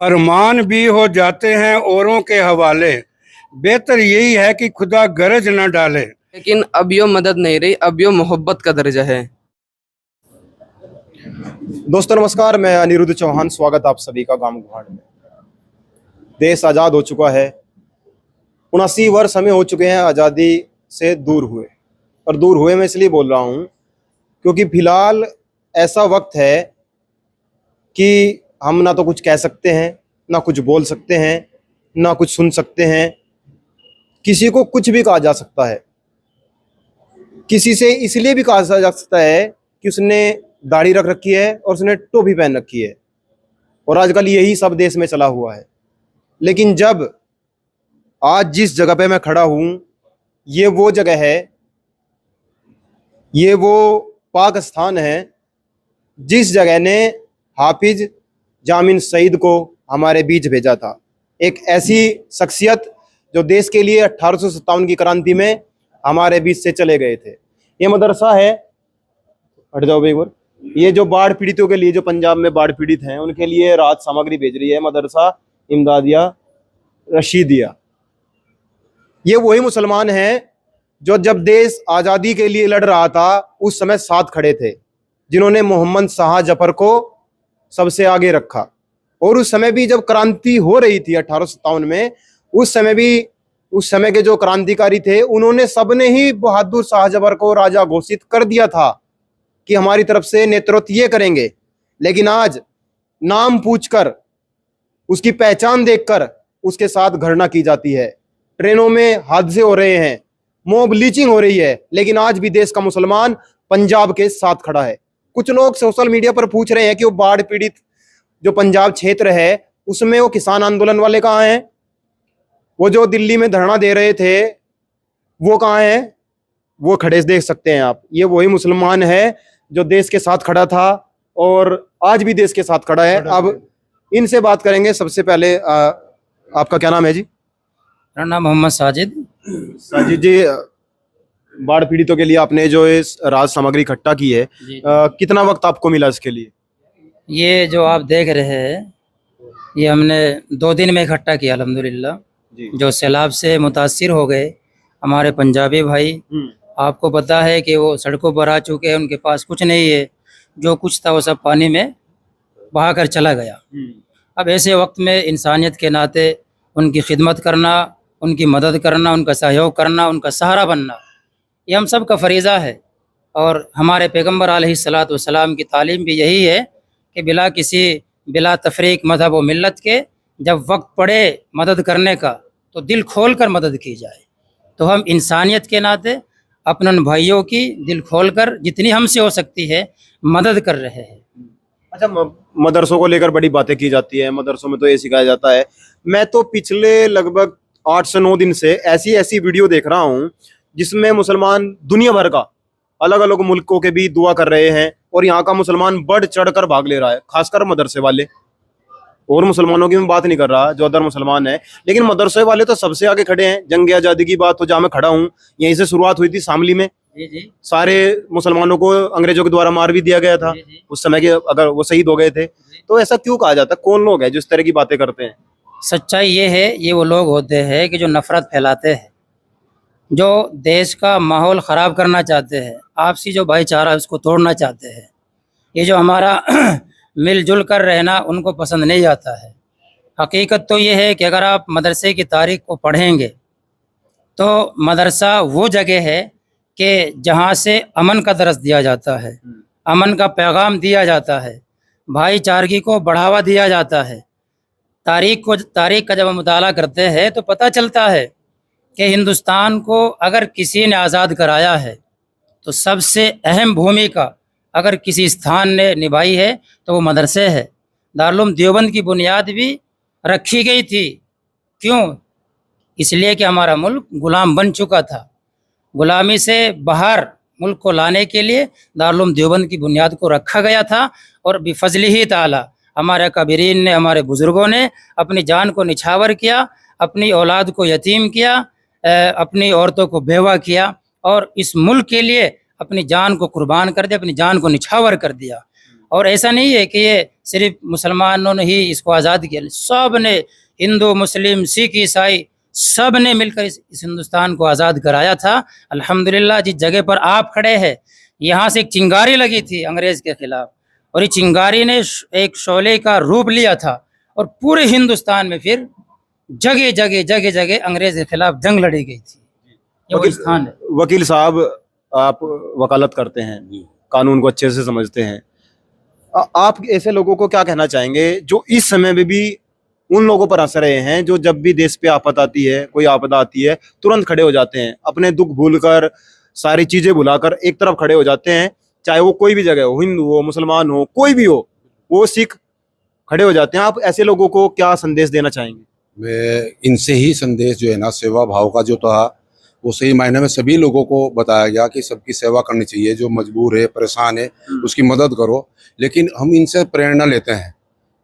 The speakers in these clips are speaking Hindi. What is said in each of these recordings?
अरमान भी हो जाते हैं औरों के हवाले। बेहतर यही है कि खुदा गरज न डाले। लेकिन अब यो मदद नहीं रही, अब यो मोहब्बत का दर्जा है। दोस्तों नमस्कार, मैं अनिरुद्ध चौहान। स्वागत आप सभी का गांव गुहाड़ में। देश आज़ाद हो चुका है। 79 वर्ष हमें हो चुके हैं आज़ादी से दूर हुए। और दूर हुए मैं इसलिए बोल रहा हूँ क्योंकि फिलहाल ऐसा वक्त है कि हम ना तो कुछ कह सकते हैं, ना कुछ बोल सकते हैं, ना कुछ सुन सकते हैं। किसी को कुछ भी कहा जा सकता है। किसी से इसलिए भी कहा जा सकता है कि उसने दाढ़ी रख रखी है और उसने टोपी पहन रखी है, और आजकल यही सब देश में चला हुआ है। लेकिन जब आज जिस जगह पे मैं खड़ा हूँ, ये वो जगह है, ये वो पाकिस्तान है जिस जगह ने हाफिज जामिन सईद को हमारे बीच भेजा था। एक ऐसी शख्सियत जो देश के लिए 1857 की क्रांति में हमारे बीच से चले गए थे। ये मदरसा है, हट जाओ एक बार। ये जो बाढ़ पीड़ितों के लिए, जो पंजाब में बाढ़ पीड़ित हैं, उनके लिए राहत सामग्री भेज रही है मदरसा इमदादिया रशीदिया। ये वही मुसलमान हैं जो जब देश आज़ादी के लिए लड़ रहा था उस समय साथ खड़े थे, जिन्होंने मोहम्मद शाह जफर को सबसे आगे रखा। और उस समय भी जब क्रांति हो रही थी 1857 में, उस समय के जो क्रांतिकारी थे, उन्होंने सबने ही बहादुर शाह जफर को राजा घोषित कर दिया था कि हमारी तरफ से नेतृत्व ये करेंगे। लेकिन आज नाम पूछकर, उसकी पहचान देखकर उसके साथ घृणा की जाती है। ट्रेनों में हादसे हो रहे हैं, मॉब लीचिंग हो रही है, लेकिन आज भी देश का मुसलमान पंजाब के साथ खड़ा है। कुछ लोग सोशल मीडिया पर पूछ रहे हैं कि वो बाढ़ पीड़ित जो पंजाब क्षेत्र है उसमें वो किसान आंदोलन वाले कहाँ हैं, वो जो दिल्ली में धरना दे रहे थे वो कहाँ हैं? वो खड़े देख सकते हैं आप। ये वही मुसलमान है जो देश के साथ खड़ा था और आज भी देश के साथ खड़ा है। अब इनसे बात करेंगे। सबसे पहले आपका क्या नाम है जी? मेरा नाम मोहम्मद साजिद। साजिद जी, बाढ़ पीड़ितों के लिए आपने जो इस राहत सामग्री इकट्ठा की है, कितना वक्त आपको मिला इसके लिए? ये जो आप देख रहे हैं, ये हमने 2 दिन में इकट्ठा किया अल्हम्दुलिल्लाह। जो सैलाब से मुतासिर हो गए हमारे पंजाबी भाई, आपको पता है कि वो सड़कों पर आ चुके हैं, उनके पास कुछ नहीं है, जो कुछ था वो सब पानी में बहा कर चला गया। अब ऐसे वक्त में इंसानियत के नाते उनकी खिदमत करना, उनकी मदद करना, उनका सहयोग करना, उनका सहारा बनना, ये हम सब का फरीज़ा है। और हमारे पैगम्बर अलैहिस्सलातु वस्सलाम की तालीम भी यही है कि बिला तफरीक मज़हब व मिल्लत के जब वक्त पड़े मदद करने का तो दिल खोल कर मदद की जाए। तो हम इंसानियत के नाते अपने भाइयों की दिल खोल कर जितनी हमसे हो सकती है मदद कर रहे हैं। अच्छा, मदरसों को लेकर बड़ी बातें की जाती है। मदरसों में तो ये सिखाया जाता है। मैं तो पिछले लगभग 8 से 9 दिन से ऐसी वीडियो देख रहा हूँ जिसमें मुसलमान दुनिया भर का अलग अलग मुल्कों के भी दुआ कर रहे हैं, और यहाँ का मुसलमान बढ़ चढ़ कर भाग ले रहा है, खासकर मदरसे वाले। और मुसलमानों की मैं बात नहीं कर रहा जो अदर मुसलमान है, लेकिन मदरसे वाले तो सबसे आगे खड़े हैं। जंग आज़ादी की बात तो जहाँ मैं खड़ा हूँ, यहीं से शुरुआत हुई थी शामली में। जी। सारे मुसलमानों को अंग्रेजों के द्वारा मार भी दिया गया था उस समय के, अगर वो शहीद हो गए थे। तो ऐसा क्यों कहा जाता है? कौन लोग हैं जो इस तरह की बातें करते हैं? सच्चाई ये है, ये वो लोग होते हैं कि जो नफ़रत फैलाते हैं, जो देश का माहौल ख़राब करना चाहते हैं, आपसी जो भाईचारा है उसको तोड़ना चाहते हैं। ये जो हमारा मिलजुल कर रहना उनको पसंद नहीं आता है। हकीकत तो ये है कि अगर आप मदरसे की तारीख़ को पढ़ेंगे तो मदरसा वो जगह है कि जहाँ से अमन का दर्स दिया जाता है, अमन का पैगाम दिया जाता है, भाईचारगी को बढ़ावा दिया जाता है। तारीख़ का जब हम मुताला करते हैं तो पता चलता है कि हिंदुस्तान को अगर किसी ने आज़ाद कराया है तो सबसे अहम भूमिका अगर किसी स्थान ने निभाई है तो वो मदरसे है। दारुल देवबंद की बुनियाद भी रखी गई थी। क्यों? इसलिए कि हमारा मुल्क गुलाम बन चुका था। गुलामी से बाहर मुल्क को लाने के लिए दारुल देवबंद की बुनियाद को रखा गया था। और बिफज़लिही ताला हमारे कबीरीन ने, हमारे बुज़ुर्गों ने अपनी जान को निछावर किया, अपनी औलाद को यतीम किया, अपनी औरतों को बेवा किया, और इस मुल्क के लिए अपनी जान को कुर्बान कर दिया, अपनी जान को निछावर कर दिया। और ऐसा नहीं है कि ये सिर्फ मुसलमानों ने ही इसको आज़ाद किया, सब ने, हिंदू मुस्लिम सिख ईसाई सब ने मिलकर इस हिंदुस्तान को आज़ाद कराया था। अल्हम्दुलिल्लाह जिस जगह पर आप खड़े हैं, यहाँ से एक चिंगारी लगी थी अंग्रेज़ के खिलाफ, और ये चिंगारी ने एक शोले का रूप लिया था, और पूरे हिंदुस्तान में फिर जगह जगह अंग्रेज़ के खिलाफ जंग लड़ी गई थी। ये वो स्थान है। वकील साहब, आप वकालत करते हैं, कानून को अच्छे से समझते हैं, आप ऐसे लोगों को क्या कहना चाहेंगे जो इस समय में भी उन लोगों पर हंस रहे हैं जो जब भी देश पे आफत आती है, कोई आपदा आती है, तुरंत खड़े हो जाते हैं, अपने दुख भूलकर, सारी चीजें भुलाकर एक तरफ खड़े हो जाते हैं, चाहे वो कोई भी जगह हो, हिंदू हो, मुसलमान हो, कोई भी हो, वो सिख खड़े हो जाते हैं। आप ऐसे लोगों को क्या संदेश देना चाहेंगे? मैं इनसे ही संदेश जो है ना, सेवा भाव का जो था वो सही मायने में सभी लोगों को बताया गया कि सबकी सेवा करनी चाहिए, जो मजबूर है, परेशान है, उसकी मदद करो। लेकिन हम इनसे प्रेरणा लेते हैं,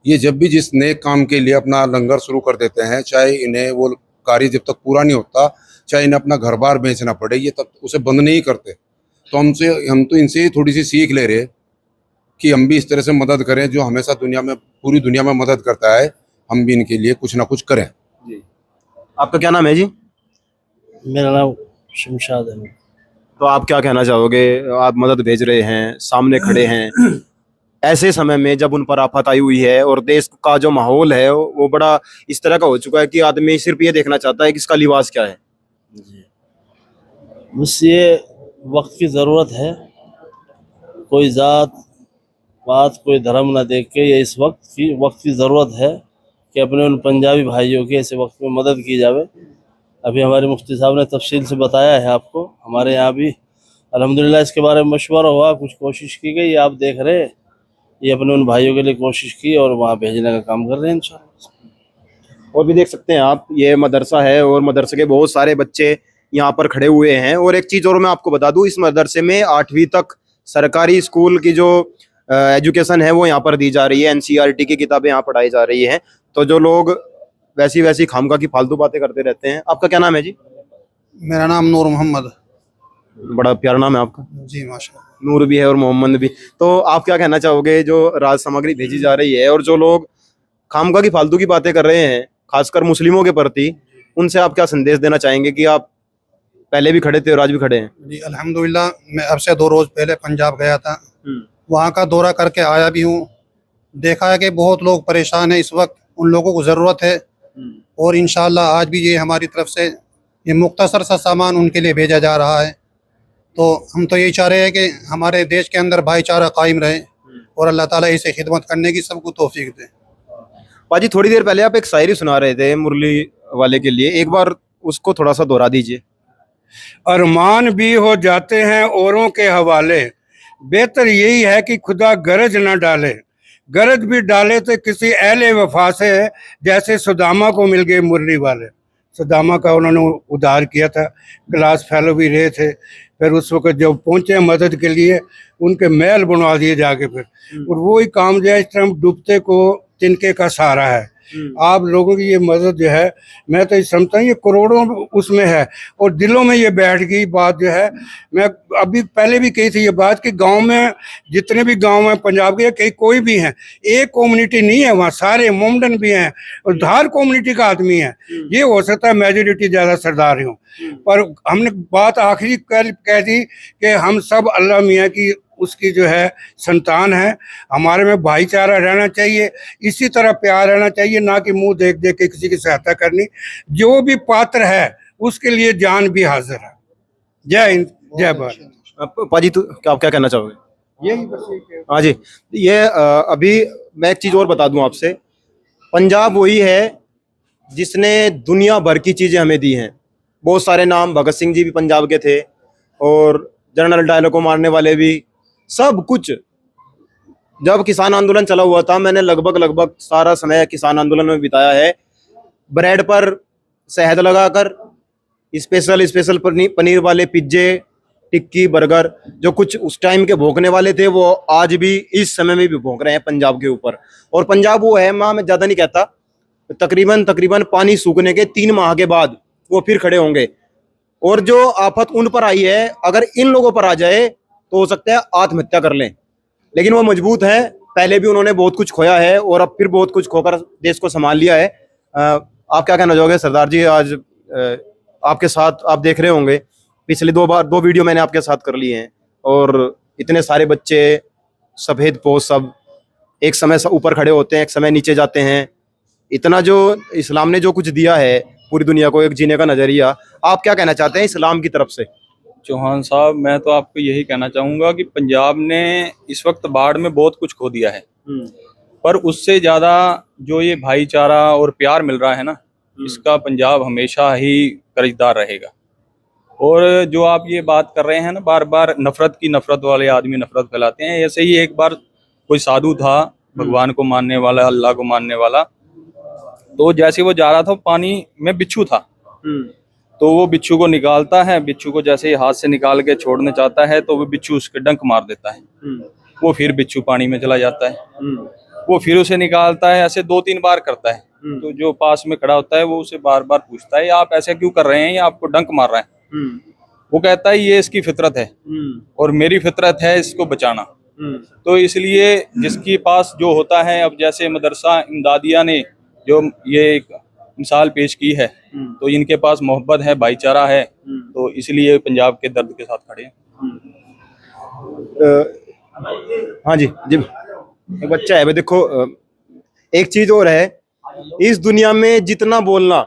ये जब भी जिस नेक काम के लिए अपना लंगर शुरू कर देते हैं, चाहे इन्हें वो कार्य जब तक पूरा नहीं होता, चाहे इन्हें अपना घर बार बेचना पड़े, ये तब उसे बंद नहीं करते। तो हम तो इनसे ही थोड़ी सी सीख ले रहे कि हम भी इस तरह से मदद करें, जो हमेशा दुनिया में, पूरी दुनिया में मदद करता है, हम भी इनके लिए कुछ ना कुछ करें। जी, आपका क्या नाम है जी? मेरा नाम शमशाद है। तो आप क्या कहना चाहोगे? आप मदद भेज रहे हैं, सामने खड़े हैं, ऐसे समय में जब उन पर आफत आई हुई है और देश का जो माहौल है वो बड़ा इस तरह का हो चुका है कि आदमी सिर्फ ये देखना चाहता है कि इसका लिबास क्या है। बस ये वक्त की ज़रूरत है, कोई ज़ात पात कोई धर्म ना देख के, ये इस वक्त की ज़रूरत है कि अपने उन पंजाबी भाइयों की ऐसे वक्त में मदद की जावे। अभी हमारे मुफ्ती साहब ने तफसील से बताया है आपको, हमारे यहाँ भी अल्हम्दुलिल्लाह इसके बारे में मशवरा हुआ, कुछ कोशिश की गई, आप देख रहे हैं, ये अपने उन भाइयों के लिए कोशिश की और वहाँ भेजने का काम कर रहे हैं इंशाल्लाह। और भी देख सकते हैं आप, ये मदरसा है और मदरसे के बहुत सारे बच्चे यहाँ पर खड़े हुए हैं। और एक चीज़ और मैं आपको बता दूँ, इस मदरसे में 8वीं तक सरकारी स्कूल की जो एजुकेशन है वो यहाँ पर दी जा रही है, NCERT की किताबें यहाँ पढ़ाई जा रही हैं। तो जो लोग वैसी खामखा की फालतू बातें करते रहते हैं। आपका क्या नाम है जी? मेरा नाम नूर मोहम्मद। बड़ा प्यारा नाम है आपका। जी माशाल्लाह। नूर भी है और मोहम्मद भी। तो आप क्या कहना चाहोगे, जो राज सामग्री भेजी जा रही है और जो लोग खामखा की फालतू की बातें कर रहे हैं, खासकर मुस्लिमों के प्रति, उनसे आप क्या संदेश देना चाहेंगे कि आप पहले भी खड़े थे और आज भी खड़े हैं? जी अल्हम्दुलिल्लाह, मैं अब से 2 रोज़ पहले पंजाब गया था, वहाँ का दौरा करके आया भी हूँ। देखा है कि बहुत लोग परेशान हैं इस वक्त, उन लोगों को ज़रूरत है, और इंशाअल्लाह आज भी ये हमारी तरफ से ये मुख्तसर सा सामान उनके लिए भेजा जा रहा है। तो हम तो यही चाह रहे हैं कि हमारे देश के अंदर भाईचारा कायम रहे और अल्लाह ताला इसे खिदमत करने की सबको तौफीक दे। पाजी, थोड़ी देर पहले आप एक शायरी सुना रहे थे मुरली वाले के लिए, एक बार उसको थोड़ा सा दोहरा दीजिए। अरमान भी हो जाते हैं औरों के हवाले, बेहतर यही है कि खुदा गरज न डाले, गरज भी डाले तो किसी अहले वफा से, जैसे सुदामा को मिल गए मुरली वाले। सुदामा का उन्होंने उद्धार किया था, क्लास फेलो भी रहे थे, फिर उस वक्त जब पहुंचे मदद के लिए उनके महल बनवा दिए जाके फिर, और वही काम जो है इस तरह डूबते को तिनके का सहारा है। आप लोगों की ये मदद जो है, मैं तो समझता हूँ ये करोड़ों उसमें है, और दिलों में ये बैठ गई बात जो है। मैं अभी पहले भी कही थी ये बात कि गांव में जितने भी गांव हैं पंजाब के, कहीं कोई भी हैं, एक कम्युनिटी नहीं है वहाँ, सारे मोमडन भी हैं और धार कम्युनिटी का आदमी है। ये हो सकता है मेजोरिटी ज़्यादा सरदार हो, पर हमने बात आखिरी कह दी कि हम सब अल्लाह मियाँ की उसकी जो है संतान है। हमारे में भाईचारा रहना चाहिए, इसी तरह प्यार रहना चाहिए, ना कि मुंह देख देख के किसी की सहायता करनी। जो भी पात्र है उसके लिए जान भी हाजिर है। जय हिंद, जय भारत। पाजी, तो आप क्या कहना चाहोगे? यही बस। हाँ जी, ये अभी मैं एक चीज़ और बता दूं आपसे, पंजाब वही है जिसने दुनिया भर की चीज़ें हमें दी हैं। बहुत सारे नाम, भगत सिंह जी भी पंजाब के थे, और जनरल डायर को मारने वाले भी, सब कुछ। जब किसान आंदोलन चला हुआ था, मैंने लगभग सारा समय किसान आंदोलन में बिताया है। ब्रेड पर शहद लगाकर स्पेशल पनीर वाले पिज्जे, टिक्की, बर्गर, जो कुछ उस टाइम के भोंकने वाले थे, वो आज भी इस समय में भी भोंक रहे हैं पंजाब के ऊपर। और पंजाब वो है, मैं ज़्यादा नहीं कहता, तकरीबन पानी सूखने के 3 माह के बाद वो फिर खड़े होंगे। और जो आफत उन पर आई है, अगर इन लोगों पर आ जाए तो हो सकता है आत्महत्या कर लें, लेकिन वो मजबूत है, पहले भी उन्होंने बहुत कुछ खोया है और अब फिर बहुत कुछ खोकर देश को संभाल लिया है। आप क्या कहना चाहोगे सरदार जी? आज आपके साथ आप देख रहे होंगे पिछले दो वीडियो मैंने आपके साथ कर लिए हैं और इतने सारे बच्चे सफ़ेद पोश सब एक समय ऊपर खड़े होते हैं, एक समय नीचे जाते हैं। इतना जो इस्लाम ने जो कुछ दिया है पूरी दुनिया को एक जीने का नज़रिया, आप क्या कहना चाहते हैं इस्लाम की तरफ से? चौहान साहब, मैं तो आपको यही कहना चाहूँगा कि पंजाब ने इस वक्त बाढ़ में बहुत कुछ खो दिया है, पर उससे ज़्यादा जो ये भाईचारा और प्यार मिल रहा है ना, इसका पंजाब हमेशा ही कर्जदार रहेगा। और जो आप ये बात कर रहे हैं ना, बार बार नफरत वाले आदमी नफरत फैलाते हैं। ऐसे ही एक बार कोई साधु था, भगवान को मानने वाला, अल्लाह को मानने वाला, तो जैसे वो जा रहा था पानी में बिच्छू था, तो वो बिच्छू को निकालता है, बिच्छू को जैसे ही हाथ से निकाल के छोड़ने चाहता है तो वो बिच्छू उसके डंक मार देता है। वो फिर बिच्छू पानी में चला जाता है, वो फिर उसे निकालता है, ऐसे 2-3 बार करता है। तो जो पास में खड़ा होता है वो उसे बार बार पूछता है, आप ऐसा क्यों कर रहे हैं, ये आपको डंक मार रहा है। वो कहता है ये इसकी फितरत है और मेरी फितरत है इसको बचाना। तो इसलिए जिसके पास जो होता है, अब जैसे मदरसा इमदादिया ने जो ये एक मिसाल पेश की है, तो इनके पास मोहब्बत है, भाईचारा है, तो इसलिए पंजाब के दर्द के साथ खड़े हैं। हाँ जी जी, एक बच्चा है। देखो एक चीज और है, इस दुनिया में जितना बोलना,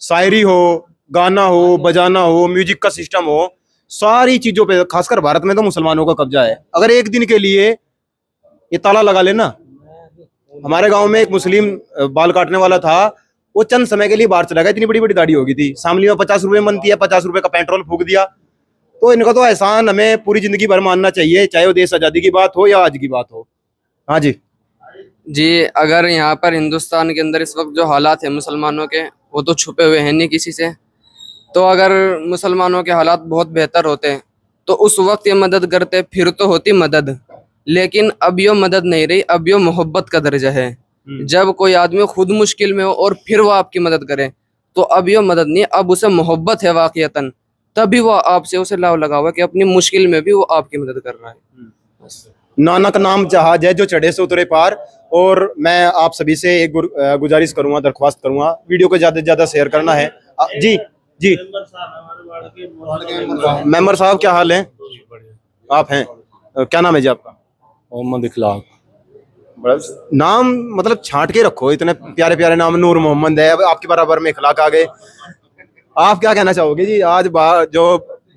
शायरी हो, गाना हो, बजाना हो, म्यूजिक का सिस्टम हो, सारी चीजों पे खासकर भारत में तो मुसलमानों का कब्जा है। अगर एक दिन के लिए ये ताला लगा लेना, हमारे गांव में एक मुस्लिम बाल काटने वाला था, वो चंद समय के लिए बाहर चला गया, इतनी बड़ी बड़ी दाढ़ी हो गई थी, शामली में 50 रुपए बनती है, 50 रुपए का पेट्रोल फूक दिया। तो इनका तो एहसान हमें पूरी जिंदगी भर मानना चाहिए, चाहे वो देश आज़ादी की बात हो या आज की बात हो। हाँ जी जी, अगर यहाँ पर हिंदुस्तान के अंदर इस वक्त जो हालात है मुसलमानों के, वो तो छुपे हुए हैं नहीं किसी से। तो अगर मुसलमानों के हालात बहुत बेहतर होते तो उस वक्त ये मदद करते, फिर तो होती मदद। लेकिन अब यो मदद नहीं रही, अब यो मोहब्बत का दर्जा है। जब कोई आदमी खुद मुश्किल में हो और फिर वो आपकी मदद करे, तो अब यो मदद नहीं, अब उसे मोहब्बत है वाकईतन, तभी वो आपसे उसे लाव लगा हुआ कि अपनी मुश्किल में भी वो आपकी मदद कर रहा है। नानक नाम जहाज है जो चढ़े से उतरे पार। और मैं आप सभी से एक गुजारिश करूंगा, दरख्वास्त करूंगा, वीडियो को ज्यादा से ज्यादा शेयर करना है। जी जी, मेंबर साहब क्या हाल है? आप हैं, क्या नाम है जी आपका? मोहम्मद इखलाक। नाम मतलब छांट के रखो, इतने प्यारे प्यारे नाम। नूर मोहम्मद है, आपके बराबर में इखलाक आ गए। आप क्या कहना चाहोगे जी? आज जो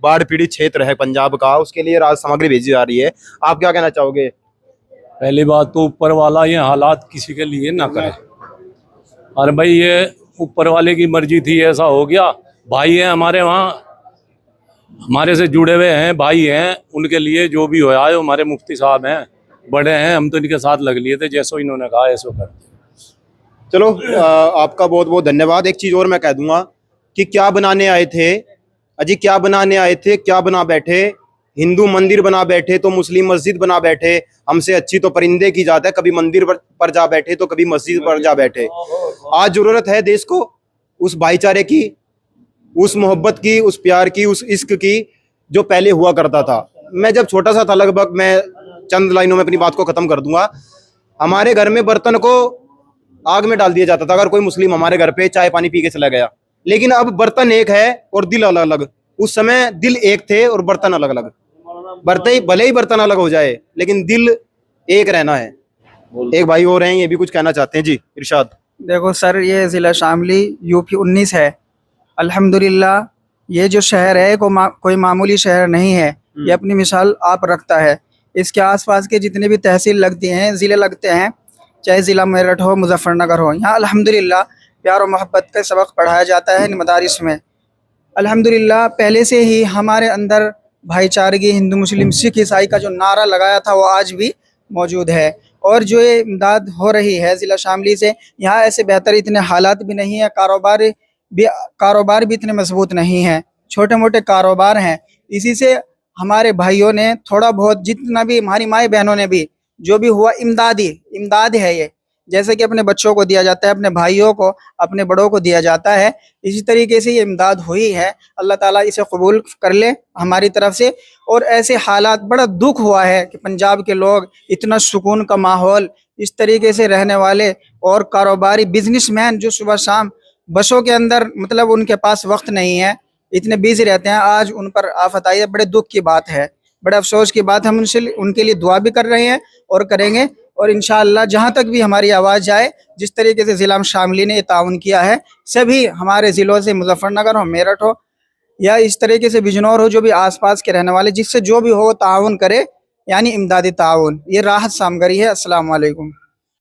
बाढ़ पीड़ित क्षेत्र है पंजाब का, उसके लिए राहत सामग्री भेजी जा रही है, आप क्या कहना चाहोगे? पहली बात तो ऊपर वाला ये हालात किसी के लिए ना करे। अरे भाई, ये ऊपर वाले की मर्जी थी, ऐसा हो गया। भाई हैं हमारे, वहाँ हमारे से जुड़े हुए हैं, भाई हैं, उनके लिए जो भी होया है, हमारे मुफ्ती साहब हैं, बड़े हैं, हम तो इनके साथ लग लिए थे, जैसो इन्होंने कहा ऐसो कर। चलो आपका बहुत बहुत धन्यवाद। एक चीज़ और मैं कह दूंगा कि क्या बनाने आए थे अजी, क्या बनाने आए थे, क्या बना बैठे? हिंदू मंदिर बना बैठे तो मुस्लिम मस्जिद बना बैठे। हमसे अच्छी तो परिंदे की जात है, कभी मंदिर पर जा बैठे तो कभी मस्जिद पर जा बैठे। आज जरूरत है देश को उस भाईचारे की, उस मोहब्बत की, उस प्यार की, उस इश्क की जो पहले हुआ करता था। मैं जब छोटा सा था, लगभग मैं चंद लाइनों में अपनी बात को खत्म कर दूंगा। हमारे घर में बर्तन को आग में डाल दिया जाता था अगर कोई मुस्लिम हमारे घर पे चाय पानी पी के चला गया। लेकिन अब बर्तन एक है और दिल अलग अलग। उस समय दिल एक थे और बर्तन अलग अलग। बर्तन भले ही बर्तन अलग हो जाए, लेकिन दिल एक रहना है। एक भाई और हैं, ये भी कुछ कहना चाहते हैं। जी इरशाद। देखो सर, ये ज़िला शामली यूपी 19 है। अल्हम्दुलिल्लाह ये जो शहर है कोई मामूली शहर नहीं है, ये अपनी मिसाल आप रखता है। इसके आसपास के जितने भी तहसील लगती हैं, ज़िले लगते हैं, चाहे ज़िला मेरठ हो, मुजफ्फरनगर हो, यहाँ अल्हम्दुलिल्लाह प्यार और मोहब्बत का सबक पढ़ाया जाता है इन मदारिस में। अल्हम्दुलिल्लाह पहले से ही हमारे अंदर भाईचारगी, हिंदू मुस्लिम सिख ईसाई का जो नारा लगाया था वो आज भी मौजूद है। और जो ये इमदाद हो रही है ज़िला शामली से, यहाँ ऐसे बेहतर इतने हालात भी नहीं है, कारोबार भी इतने मजबूत नहीं हैं, छोटे मोटे कारोबार हैं। इसी से हमारे भाइयों ने थोड़ा बहुत, जितना भी हमारी माए बहनों ने भी जो भी हुआ, इमदाद है। जैसे कि अपने बच्चों को दिया जाता है, अपने भाइयों को, अपने बड़ों को दिया जाता है, इसी तरीके से ये इमदाद हुई है। अल्लाह ताला इसे कबूल कर ले हमारी तरफ से। और ऐसे हालात, बड़ा दुख हुआ है कि पंजाब के लोग, इतना सुकून का माहौल, इस तरीके से रहने वाले और कारोबारी बिजनेसमैन जो सुबह शाम बसों के अंदर, मतलब उनके पास वक्त नहीं है, इतने बिजी रहते हैं, आज उन पर आफत आई है। बड़े दुख की बात है, बड़े अफसोस की बात। हम उनके लिए दुआ भी कर रहे हैं और करेंगे। और इंशाअल्लाह जहाँ तक भी हमारी आवाज़ जाए, जिस तरीके से ज़िला शामली ने ये ताउन किया है, सभी हमारे ज़िलों से, मुजफ्फरनगर हो, मेरठ हो, या इस तरीके से बिजनौर हो, जो भी आसपास के रहने वाले, जिससे जो भी हो ताउन करे, यानी इमदादी ताउन। ये राहत सामगरी है। अस्सलाम वालेकुम।